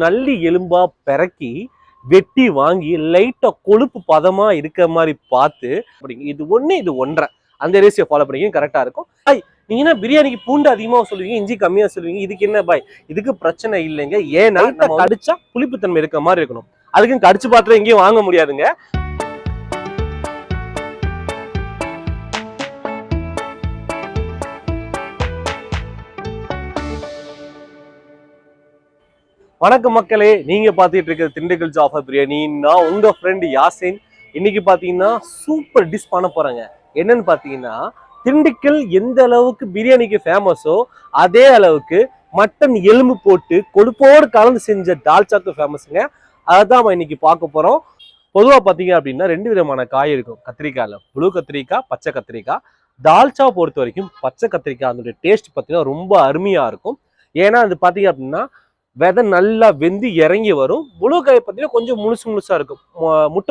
நல்லி எலும்பா பெரக்கி வெட்டி வாங்கி லைட்டா கொழுப்பு பதமா இருக்கிற மாதிரி பார்த்து அப்படிங்க இது ஒண்ணு இது ஒன்றரை அந்த ரேசியோ ஃபாலோ பண்ணிங்க கரெக்டா இருக்கும். நீங்க என்ன பிரியாணிக்கு பூண்டு அதிகமா சொல்லுவீங்க, இஞ்சி கம்மியா சொல்லுவீங்க, இதுக்கு என்ன பாய்? இதுக்கு பிரச்சனை இல்லைங்க. ஏன்னா நம்ம கடிச்சா புளிப்புத்தன்மை இருக்க மாதிரி இருக்கணும். அதுக்கும் கடிச்சு பாத்திரம் எங்கேயும் வாங்க முடியாதுங்க. வணக்கம் மக்களே, நீங்க பாத்துட்டு இருக்கிறது திண்டுக்கல் ஜாஃபர் பிரியாணி. நான் உங்க ஃப்ரெண்ட் யாசின். இன்னைக்கு பாத்தீங்கன்னா சூப்பர் டிஷ் பண்ண போறேங்க. என்னன்னு பாத்தீங்கன்னா திண்டுக்கல் எந்த அளவுக்கு பிரியாணிக்கு ஃபேமஸோ அதே அளவுக்கு மட்டன் எலும்பு போட்டு கொழுப்போடு கலந்து செஞ்ச தால்ச்சாக்கு ஃபேமஸுங்க. அதான் இன்னைக்கு பார்க்க போறோம். பொதுவா பாத்தீங்க அப்படின்னா ரெண்டு விதமான காய் இருக்கும் கத்திரிக்காயில, புழு கத்திரிக்காய், பச்சை கத்திரிக்காய். தால்ச்சா பொறுத்த வரைக்கும் பச்சை கத்திரிக்காய் அதோட டேஸ்ட் பார்த்தீங்கன்னா ரொம்ப அருமையா இருக்கும். ஏன்னா அது பாத்தீங்க அப்படின்னா விதை நல்லா வெந்து இறங்கி வரும். முழுக்காய் பார்த்தீங்கன்னா கொஞ்சம் முழுசா இருக்கும்,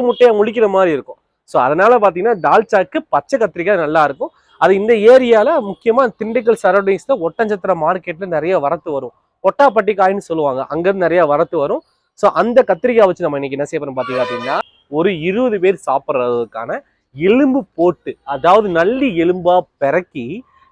முட்டையா முழிக்கிற மாதிரி இருக்கும். ஸோ அதனால பார்த்தீங்கன்னா தால்ச்சாக்கு பச்சை கத்திரிக்காய் நல்லா இருக்கும். அது இந்த ஏரியால முக்கியமா திண்டுக்கல் சரௌண்டிங்ஸ்ல ஒட்டஞ்சத்திர மார்க்கெட்ல நிறைய வரத்து வரும். கொட்டாப்பட்டி காயின்னு சொல்லுவாங்க, அங்கிருந்து நிறைய வரத்து வரும். ஸோ அந்த கத்திரிக்காய் வச்சு நம்ம இன்னைக்கு என்ன செய்ய போறோம் பார்த்தீங்க அப்படின்னா ஒரு 20 பேர் சாப்பிட்றதுக்கான எலும்பு போட்டு, அதாவது நல்லி எலும்பா பெரக்கி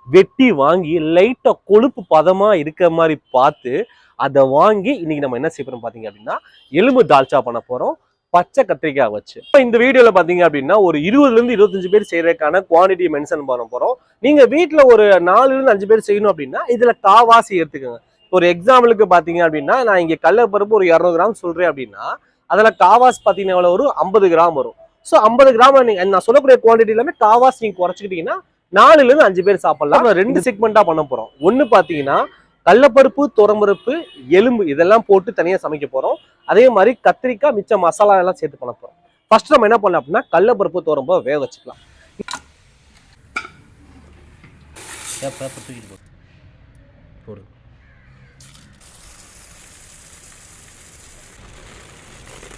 வெட்டி வாங்கி லைட்டா கொழுப்பு பதமா இருக்கிற மாதிரி பார்த்து அதை வாங்கி இன்னைக்கு நம்ம என்ன செய்யறோம் பாத்தீங்க அப்படின்னா எலும்பு தால்ச்சா பண்ண போறோம் பச்சை கத்திரிக்காய் வச்சு. இந்த வீடியோல பாத்தீங்க அப்படின்னா ஒரு 20ல இருந்து 25 பேர் செய்யறதுக்கான குவான்டிட்டி மென்ஷன் பண்ண போறோம். நீங்க வீட்டுல ஒரு 4ல இருந்து 5 பேர் செய்யணும் அப்படின்னா இதுல காவாசி எடுத்துக்கோங்க. ஒரு எக்ஸாம்பிளுக்கு பாத்தீங்க அப்படின்னா நான் இங்க கடலைப்பருப்பு ஒரு 200 கிராம் சொல்றேன் அப்படின்னா அதுல காவாஸ் பாத்தீங்கன்னா எவ்வளவு ஒரு 50 கிராம் வரும். ஸோ 50 கிராம் நான் சொல்லக்கூடிய குவான்டிட்டி எல்லாமே காவாஸ் நீங்க குறைச்சிக்கிட்டீங்கன்னா 4ல இருந்து 5 பேர் சாப்பிடலாம். ரெண்டு செக்மெண்டா பண்ண போறோம். ஒன்னு பாத்தீங்கன்னா கடலைப்பருப்பு, துவரம்பருப்பு, எலும்பு இதெல்லாம் போட்டு தனியா சமைக்க போறோம். அதே மாதிரி கத்திரிக்காய் மிச்ச மசாலா எல்லாம் சேர்த்து பண்ண போறோம். ஃபர்ஸ்ட் நம்ம என்ன பண்ணலாம் அப்படின்னா கடலைப்பருப்பு, துவரம்பருப்பு வேக வச்சுக்கலாம்.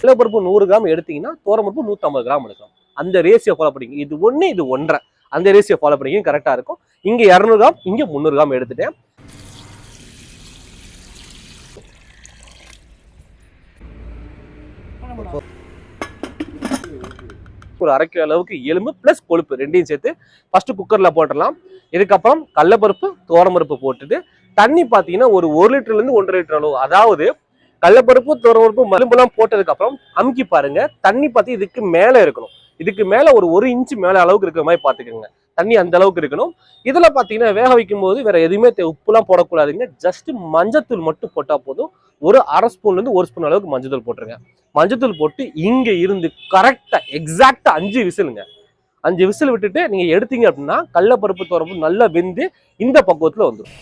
கடலைப்பருப்பு 100 கிராம் எடுத்தீங்கன்னா துவரம்பருப்பு 150 கிராம் எடுக்கலாம். அந்த ரேசியோ ஃபாலோ பண்ணிங்க. இது ஒண்ணு இது ஒன்றரை அந்த ரேசியோ ஃபாலோ பண்ணிங்க கரெக்டா இருக்கும். இங்க 200 கிராம் இங்க 300 கிராம் எடுத்துட்டேன். ஒரு 1/2 கிலோ அளவுக்கு எலும்பு பிளஸ் கொழுப்பு ரெண்டையும் சேர்த்து ஃபர்ஸ்ட் குக்கர்ல போட்டுடலாம். இதுக்கப்புறம் கடலைப்பருப்பு, துவரம்பருப்பு போட்டுட்டு தண்ணி பாத்தீங்கன்னா ஒரு 1 லிட்டர்ல இருந்து 1.5 லிட்டர் அளவு, அதாவது கடலைப்பருப்பு, துவரம்பருப்பு, மலும்பெல்லாம் போட்டதுக்கு அப்புறம் அமுக்கி பாருங்க. தண்ணி பார்த்து இதுக்கு மேல இருக்கணும். இதுக்கு மேல ஒரு 1 இன்ச்சு மேல அளவுக்கு இருக்கிற மாதிரி பாத்துக்கோங்க. தண்ணி அந்த அளவுக்கு இருக்கணும். இதுல பாத்தீங்கன்னா வேக வைக்கும் போது வேற எதுவுமே உப்புலாம் போடக்கூடாதுங்க. ஜஸ்ட் மஞ்சத்தூள் மட்டும் போட்டா போதும். ஒரு 1/2 ஸ்பூன்ல இருந்து 1 ஸ்பூன் அளவுக்கு மஞ்சத்தூள் போட்டுருங்க. மஞ்சத்தூள் போட்டு இங்க இருந்து கரெக்டா எக்ஸாக்டா 5 விசிலுங்க. 5 விசில் விட்டுட்டு நீங்க எடுத்தீங்க அப்படின்னா கடலைப்பருப்பு, துவரம்பருப்பு நல்லா வெந்து இந்த பக்குவத்துல வந்துடும்.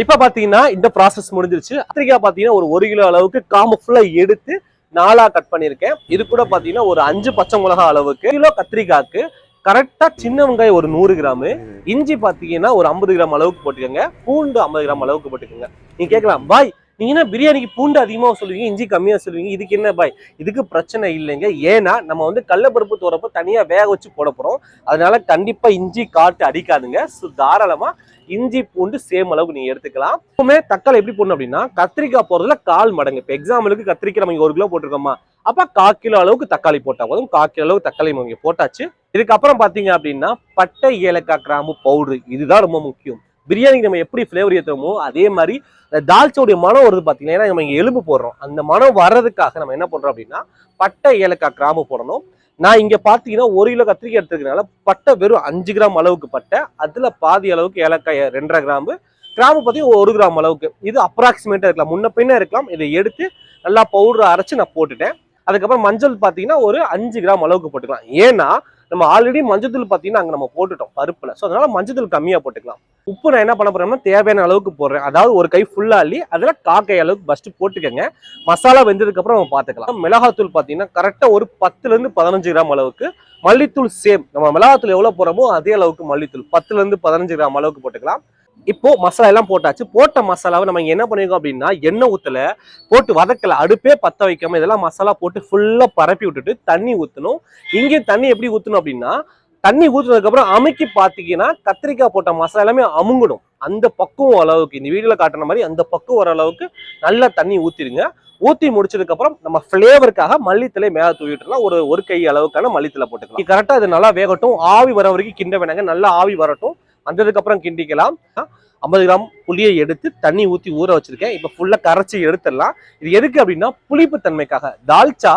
இப்ப பாத்தீங்கன்னா இந்த ப்ராசஸ் முடிஞ்சிருச்சு. கத்திரிக்காய் பாத்தீங்கன்னா ஒரு 1 கிலோ அளவுக்கு காம்பு ஃபுல்லா எடுத்து 4ஆ கட் பண்ணிருக்கேன். இது கூட பாத்தீங்கன்னா ஒரு 5 பச்சை மிளகாய் அளவுக்கு. கிலோ கத்திரிக்காய்க்கு கரெக்டா சின்ன வெங்காயம் ஒரு 100 கிராம், இஞ்சி பாத்தீங்கன்னா ஒரு 50 கிராம் அளவுக்கு போட்டுக்கோங்க, பூண்டு 50 கிராம் அளவுக்கு போட்டுக்கோங்க. நீங்க கேட்கலாம், பாய் நீங்க என்ன பிரியாணிக்கு பூண்டு அதிகமா சொல்லுவீங்க, இஞ்சி கம்மியா சொல்லுவீங்க, இதுக்கு என்ன பாய்? இதுக்கு பிரச்சனை இல்லைங்க. ஏன்னா நம்ம வந்து கடலைப்பருப்பு, துவரம்பருப்பு தனியா வேக வச்சு போட போறோம். அதனால கண்டிப்பா இஞ்சி காட்டு அடிக்காதுங்க. தாராளமா இஞ்சி பூண்டு சேம் அளவுக்கு நீங்க எடுத்துக்கலாம். எப்பவுமே தக்காளி எப்படி போடணும் அப்படின்னா கத்திரிக்காய் போறதுல 1/4 மடங்கு. இப்ப எக்ஸாம்பிளுக்கு கத்திரிக்காய் நம்ம 1 கிலோ போட்டிருக்கோமா, அப்ப 1/4 கிலோ அளவுக்கு தக்காளி போட்டா போதும். 1/4 கிலோ அளவுக்கு தக்காளி இங்க போட்டாச்சு. இதுக்கப்புறம் பாத்தீங்க அப்படின்னா பட்டை, ஏலக்காய், கிராம்பு பவுடர், இதுதான் ரொம்ப முக்கியம். பிரியாணிக்கு நம்ம எப்படி ஃபிளேவர் ஏற்றுமோ அதே மாதிரி தால்ச்சாவுடைய மனம் வருது பாத்தீங்கன்னா, ஏன்னா நம்ம இங்க எலும்பு போடுறோம், அந்த மனம் வர்றதுக்காக நம்ம என்ன பண்றோம் அப்படின்னா பட்டை, ஏலக்காய், கிராம்பு போடணும். நான் இங்க பாத்தீங்கன்னா 1 கிலோ கத்திரிக்காய் எடுத்துக்கிறதுனால பட்டை வெறும் 5 கிராம் அளவுக்கு பட்டை, அதுல பாதி அளவுக்கு ஏலக்காய் 2.5 கிராம்பு, கிராம்பு பார்த்தீங்கன்னா 1 கிராம் அளவுக்கு. இது அப்ராக்சிமேட்டா இருக்கலாம், முன்ன பின்ன இருக்கலாம். இதை எடுத்து நல்லா பவுடர் அரைச்சு நான் போட்டுட்டேன். அதுக்கப்புறம் மஞ்சள் பாத்தீங்கன்னா ஒரு 5 கிராம் அளவுக்கு போட்டுக்கலாம். ஏன்னா நம்ம ஆல்ரெடி மஞ்சத்தூள் பார்த்தீங்கன்னா அங்கே நம்ம போட்டுட்டோம் பருப்புல. ஸோ அதனால மஞ்சத்தூள் கம்மியாக போட்டுக்கலாம். உப்பு நான் என்ன பண்ண போறேன்னா தேவையான அளவுக்கு போடுறேன். அதாவது ஒரு கை ஃபுல்லா அள்ளி அதில் காக்கை அளவுக்கு ஃபர்ஸ்ட் போட்டுக்கங்க. மசாலா வெந்ததுக்கு அப்புறம் நம்ம பார்த்துக்கலாம். மிளகாத்தூள் பார்த்தீங்கன்னா கரெக்டாக ஒரு 10ல இருந்து 15 கிராம் அளவுக்கு. மல்லித்தூள் சேம், நம்ம மிளகாத்தூள் எவ்வளவு போறோமோ அதே அளவுக்கு மல்லித்தூள் 10ல இருந்து 15 கிராம் அளவுக்கு போட்டுக்கலாம். இப்போ மசாலா எல்லாம் போட்டாச்சு. போட்ட மசாலாவை நம்ம என்ன பண்ணிருக்கோம் அப்படின்னா எண்ணெய் ஊத்தல, போட்டு வதக்கல, அடுப்பே பத்த வைக்காம இதெல்லாம் மசாலா போட்டு ஃபுல்லா பரப்பி விட்டுட்டு தண்ணி ஊத்தணும். இங்கே தண்ணி எப்படி ஊத்தணும் அப்படின்னா தண்ணி ஊத்துனதுக்கு அப்புறம் அமுக்கி பாத்தீங்கன்னா கத்திரிக்காய் போட்ட மசாலா எல்லாமே அமுங்கணும். அந்த பக்குவம் அளவுக்கு இந்த வீடியோல காட்டுன மாதிரி அந்த பக்குவம் வர அளவுக்கு நல்லா தண்ணி ஊத்திடுங்க. ஊத்தி முடிச்சதுக்கு அப்புறம் நம்ம பிளேவருக்காக மல்லித்தலை மேல தூவிட்டுலாம் ஒரு கை அளவுக்கான மல்லித்தலை போட்டுக்கலாம். கரெக்டா இது நல்லா வேகட்டும், ஆவி வர வரைக்கும் கிண்ட வேணாங்க. நல்லா ஆவி வரட்டும், வந்ததுக்கு அப்புறம் கிண்டிக்கலாம். 50 கிராம் புளியை எடுத்து தண்ணி ஊத்தி ஊற வச்சிருக்கேன். இப்ப ஃபுல்லா கரைச்சி எடுத்துடலாம். இது எதுக்கு அப்படின்னா புளிப்பு தன்மைக்காக. தால்ச்சா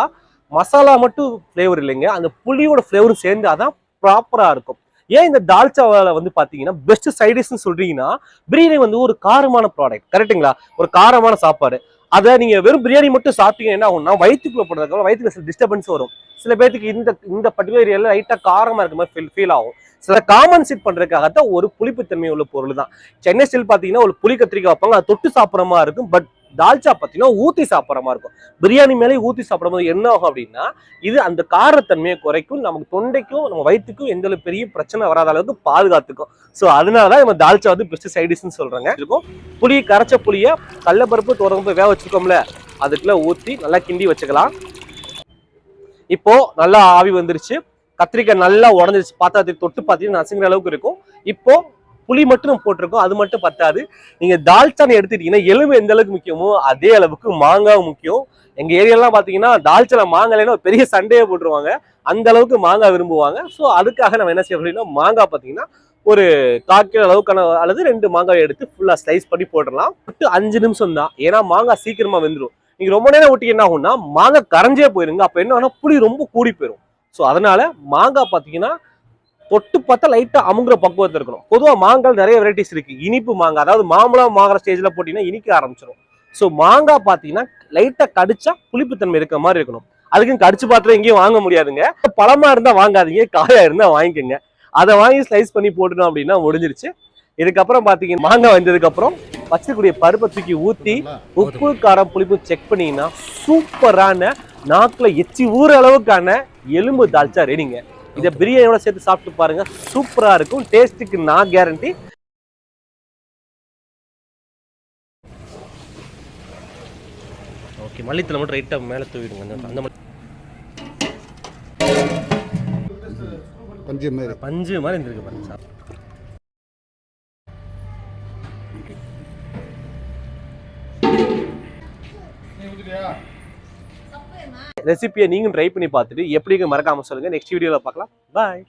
மசாலா மட்டும் ஃபிளேவர் இல்லைங்க, அந்த புளியோட ஃபிளேவரும் சேர்ந்து அதான் ப்ராப்பரா இருக்கும். ஏன் இந்த தால்ச்சாவில் வந்து பாத்தீங்கன்னா பெஸ்ட் சைடிஷ்னு சொல்றீங்கன்னா பிரியாணி வந்து ஒரு காரமான ப்ராடக்ட், கரெக்டுங்களா? ஒரு காரமான சாப்பாடு. அதை நீங்க வெறும் பிரியாணி மட்டும் சாப்பிட்டீங்கன்னா என்ன ஆகும்னா வயிற்றுக்குள்ள போடுறதுக்கு வயிற்றுல சில டிஸ்டர்பன்ஸ் வரும். சில பேருக்கு இந்த பர்டிகுலர் ஏரியால லைட்டா காரமா இருக்க மாதிரி ஃபீல் ஆகும். சில காம்பன்சேட் பண்றதுக்காகத்தான் ஒரு புளிப்புத்தன்மை உள்ள பொருள் தான். சென்னை ஸ்டைல் பாத்தீங்கன்னா ஒரு புளி கத்திரிக்காய் வைப்பாங்க, அது தொட்டு சாப்பிட்ற மாதிரி இருக்கும். பட் தால்ச்சா பாத்தீங்கன்னா ஊத்தி சாப்பிட்ற மாதிரி இருக்கும். பிரியாணி மேலே ஊத்தி சாப்பிடும் போது என்ன ஆகும் அப்படின்னா இது அந்த காரத்தன்மையை குறைக்கும், நமக்கு தொண்டைக்கும் நம்ம வயிற்றுக்கும் எந்த பெரிய பிரச்சனை வராத அளவுக்கு பாதுகாத்துக்கும். ஸோ அதனாலதான் நம்ம தால்ச்சா வந்து பெஸ்ட் சைடிஷ்னு சொல்றாங்க. இருக்கும் புளி, கரைச்ச புளிய கடலைப்பருப்பு துவரம்பருப்பு வேக வச்சிருக்கோம்ல அதுக்குள்ள ஊத்தி நல்லா கிண்டி வச்சுக்கலாம். இப்போ நல்லா ஆவி வந்துருச்சு, கத்திரிக்காய் நல்லா உடஞ்சிருச்சு, பாத்திரத்தை தொட்டு பார்த்தீங்கன்னா நசுங்கிற அளவுக்கு இருக்கும். இப்போ புளி மட்டும் நம்ம போட்டிருக்கோம், அது மட்டும் பத்தாது. நீங்க தால்ச்சான்னு எடுத்துட்டீங்கன்னா எலும்பு எந்த அளவுக்கு முக்கியமோ அதே அளவுக்கு மாங்காய் முக்கியம். எங்க ஏரியாலாம் பாத்தீங்கன்னா தால்ச்சால மாங்காய்னா பெரிய சண்டையை போட்டுருவாங்க, அந்த அளவுக்கு மாங்காய் விரும்புவாங்க. ஸோ அதுக்காக நம்ம என்ன செய்ய அப்படின்னா மாங்காய் பாத்தீங்கன்னா ஒரு 1/4 கிலோ அளவுக்கான அல்லது 2 மாங்காய் எடுத்து ஃபுல்லா ஸ்லைஸ் பண்ணி போட்டுடலாம். 5 நிமிஷம் தான், ஏன்னா மாங்காய் சீக்கிரமா வெந்துடும். நீங்க ரொம்ப நேரம் விட்டு என்ன ஆகும்னா மாங்காய் கரைஞ்சே போயிருங்க. அப்ப என்ன ஆகும்னா புளி ரொம்ப கூடி போயிடும். ஸோ அதனால மாங்காய் பாத்தீங்கன்னா தொட்டு பார்த்தா லைட்டா அமுங்குற பக்குவத்தில் இருக்கணும். பொதுவாக மாங்காய் நிறைய வெரைட்டிஸ் இருக்கு. இனிப்பு மாங்காய், அதாவது மாம்பழம் மாங்குற ஸ்டேஜ்ல போட்டீங்கன்னா இனிக்க ஆரம்பிச்சிடும். ஸோ மாங்காய் பார்த்தீங்கன்னா லைட்டா கடிச்சா புளிப்புத்தன்மை இருக்க மாதிரி இருக்கணும். அதுக்கும் கடிச்சு பார்த்து எங்கேயும் வாங்க முடியாதுங்க. பழமா இருந்தா வாங்காதீங்க, காயா இருந்தா வாங்கிக்கோங்க. அதை வாங்கி ஸ்லைஸ் பண்ணி போட்டணும் அப்படின்னா முடிஞ்சிருச்சு. இதுக்கப்புறம் பாத்தீங்கன்னா மாங்காய் வந்ததுக்கு அப்புறம் வச்சிருக்கூடிய பருப்பை தூக்கி ஊத்தி உப்பு காரம் புளிப்பு செக் பண்ணீங்கன்னா சூப்பரான நாக்குல எச்சி ஊற அளவுக்கான எலும்பு தால்ச்சா ரெடிங்க. இதை பிரியாணியோட சேர்த்து சாப்பிட்டு பாருங்க, சூப்பரா இருக்கும். டேஸ்ட்டுக்கு நான் கேரண்டி. ஓகே, மல்லித்தலை மட்டும் ரைட்டா மேல தூவிடுங்க. அந்த பஞ்சு மாதிரி இருந்திருக்கு பாருங்க. ரெசிபியை நீங்களும் ட்ரை பண்ணி பார்த்துட்டு எப்படி மறக்காம சொல்லுங்க. நெக்ஸ்ட் வீடியோல பார்க்கலாம். பாய்.